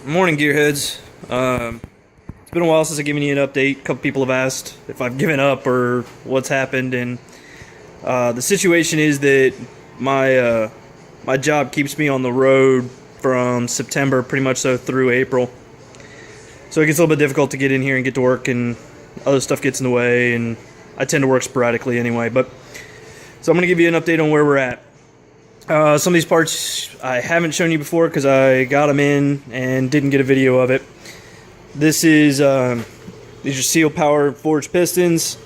Morning, gearheads. It's been a while since I've given you an update. A couple people have asked if I've given up or what's happened, and the situation is that my job keeps me on the road from September, pretty much so through April. So it gets a little bit difficult to get in here and get to work, and other stuff gets in the way, and I tend to work sporadically anyway. But so I'm going to give you an update on where we're at. Some of these parts I haven't shown you before because I got them in and didn't get a video of it. This is these are seal power forged pistons.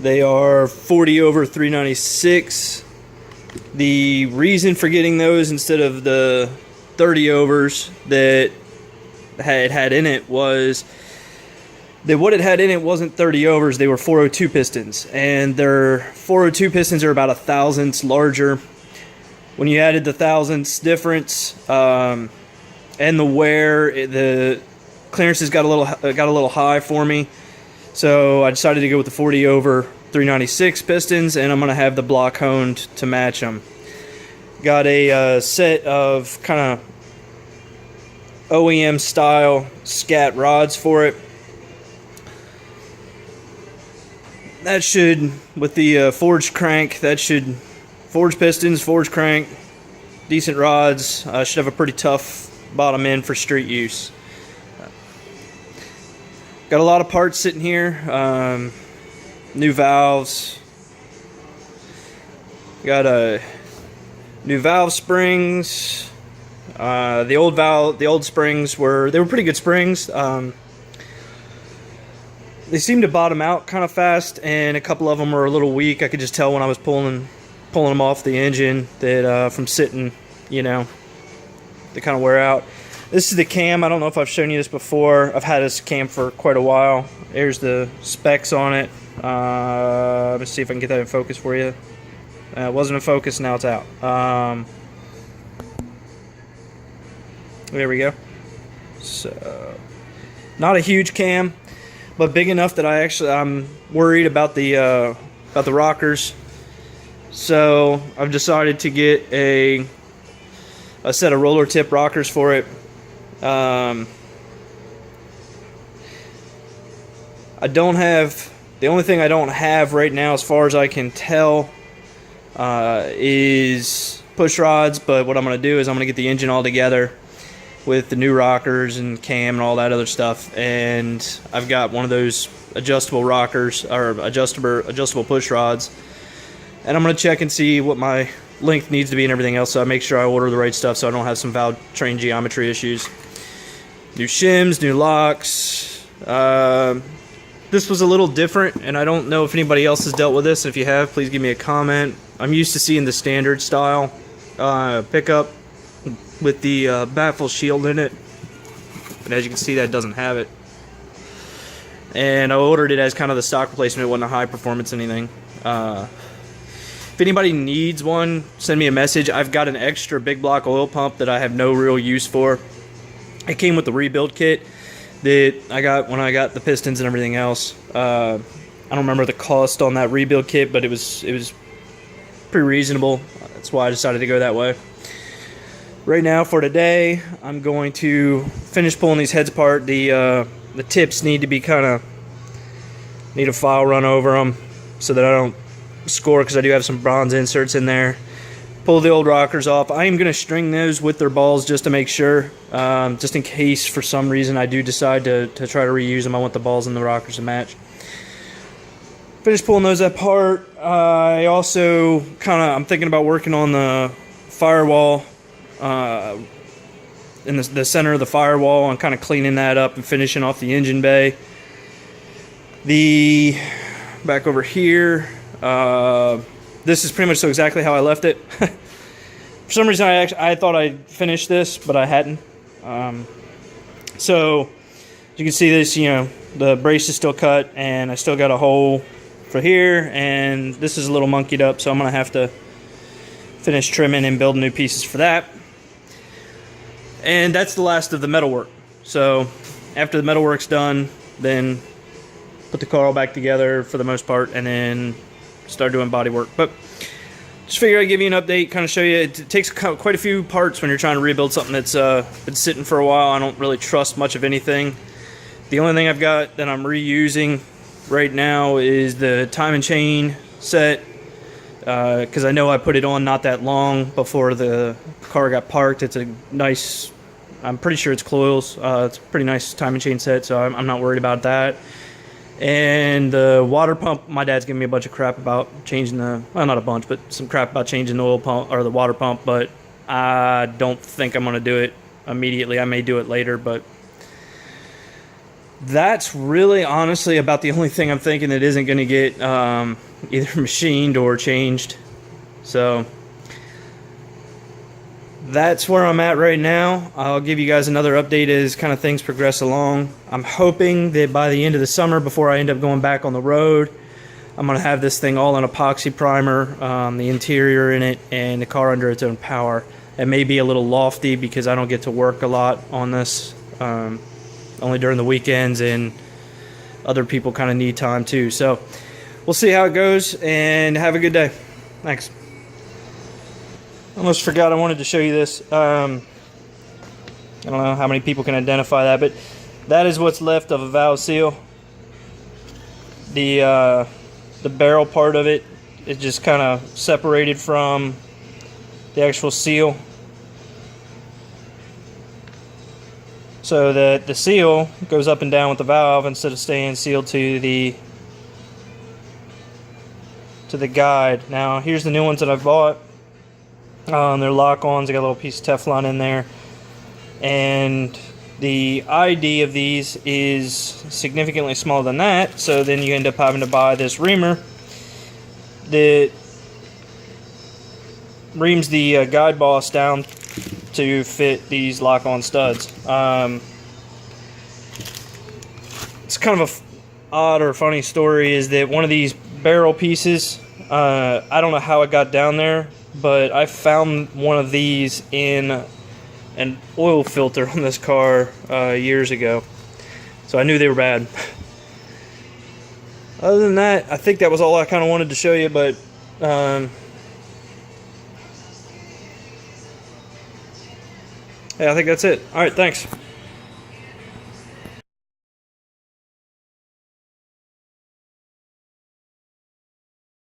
They are 40 over 396. The reason for getting those instead of the 30 overs that it had in it was that what it had in it wasn't 30 overs. They were 402 pistons, and their 402 pistons are about a thousandths larger. When you added the thousandths difference and the wear, the clearances got a little high for me, so I decided to go with the 40 over 396 pistons, and I'm going to have the block honed to match them. Got a set of kind of OEM style scat rods for it. That should, with the forged crank, that should. Forged pistons, forged crank, decent rods. Should have a pretty tough bottom end for street use. Got a lot of parts sitting here. New valves. Got new valve springs. The old springs were pretty good springs. They seemed to bottom out kind of fast, and a couple of them were a little weak. I could just tell when I was pulling them off the engine that from sitting, they kind of wear out. This is the cam. I don't know if I've shown you this before. I've had this cam for quite a while. There's the specs on it. Let's see if I can get that in focus for you. It wasn't in focus, now it's out. There we go. So, not a huge cam, but big enough that I'm worried about the rockers. So I've decided to get a set of roller tip rockers for it. I don't have, the only thing I don't have right now, as far as I can tell, is push rods. But what I'm going to do is I'm going to get the engine all together with the new rockers and cam and all that other stuff. And I've got one of those adjustable rockers, or adjustable push rods. And I'm going to check and see what my length needs to be and everything else, so I make sure I order the right stuff so I don't have some valve train geometry issues. New shims, new locks. This was a little different, and I don't know if anybody else has dealt with this. If you have, please give me a comment. I'm used to seeing the standard style pickup with the baffle shield in it. And as you can see, that doesn't have it. And I ordered it as kind of the stock replacement. It wasn't a high performance anything. If anybody needs one, send me a message. I've got an extra big block oil pump that I have no real use for. It came with the rebuild kit that I got when I got the pistons and everything else. I don't remember the cost on that rebuild kit, but it was pretty reasonable. That's why I decided to go that way. Right now for today, I'm going to finish pulling these heads apart. The tips need a file run over them so that I don't score, because I do have some bronze inserts in there. Pull the old rockers off. I am going to string those with their balls just to make sure, just in case for some reason I do decide to try to reuse them. I want the balls and the rockers to match. Finish pulling those apart. I also I'm thinking about working on the firewall, in the center of the firewall, and kind of cleaning that up and finishing off the engine bay. Back over here, this is pretty much so exactly how I left it. For some reason I thought I finished this, but I hadn't. So you can see this, the brace is still cut, and I still got a hole for here, and this is a little monkeyed up, so I'm going to have to finish trimming and building new pieces for that. And that's the last of the metalwork. So after the metalwork's done, then put the car all back together for the most part, and then start doing body work. But just figured I'd give you an update, kind of show you. It takes quite a few parts when you're trying to rebuild something that's been sitting for a while. I don't really trust much of anything. The only thing I've got that I'm reusing right now is the time and chain set, because I know I put it on not that long before the car got parked. It's a nice, I'm pretty sure it's coils. It's a pretty nice time and chain set, so I'm not worried about that. And the water pump, my dad's giving me a bunch of crap about changing well, not a bunch, but some crap about changing the oil pump or the water pump, but I don't think I'm going to do it immediately. I may do it later, but that's really honestly about the only thing I'm thinking that isn't going to get either machined or changed. So that's where I'm at right now. I'll give you guys another update as kind of things progress along. I'm hoping that by the end of the summer, before I end up going back on the road, I'm going to have this thing all in epoxy primer, the interior in it, and the car under its own power. It may be a little lofty because I don't get to work a lot on this, only during the weekends, and other people kind of need time too. So we'll see how it goes, and have a good day. Thanks. Almost forgot I wanted to show you this. I don't know how many people can identify that, but that is what's left of a valve seal. The barrel part of it is just kind of separated from the actual seal, so that the seal goes up and down with the valve instead of staying sealed to the guide. Now here's the new ones that I've bought. They're lock-ons. I got a little piece of Teflon in there, and the ID of these is significantly smaller than that, so then you end up having to buy this reamer that reams the guide boss down to fit these lock-on studs. It's kind of a odd or funny story is that one of these barrel pieces, I don't know how it got down there, but I found one of these in an oil filter on this car years ago, so I knew they were bad. Other than that, I think that was all I kind of wanted to show you, but yeah, I think that's it. Alright, thanks.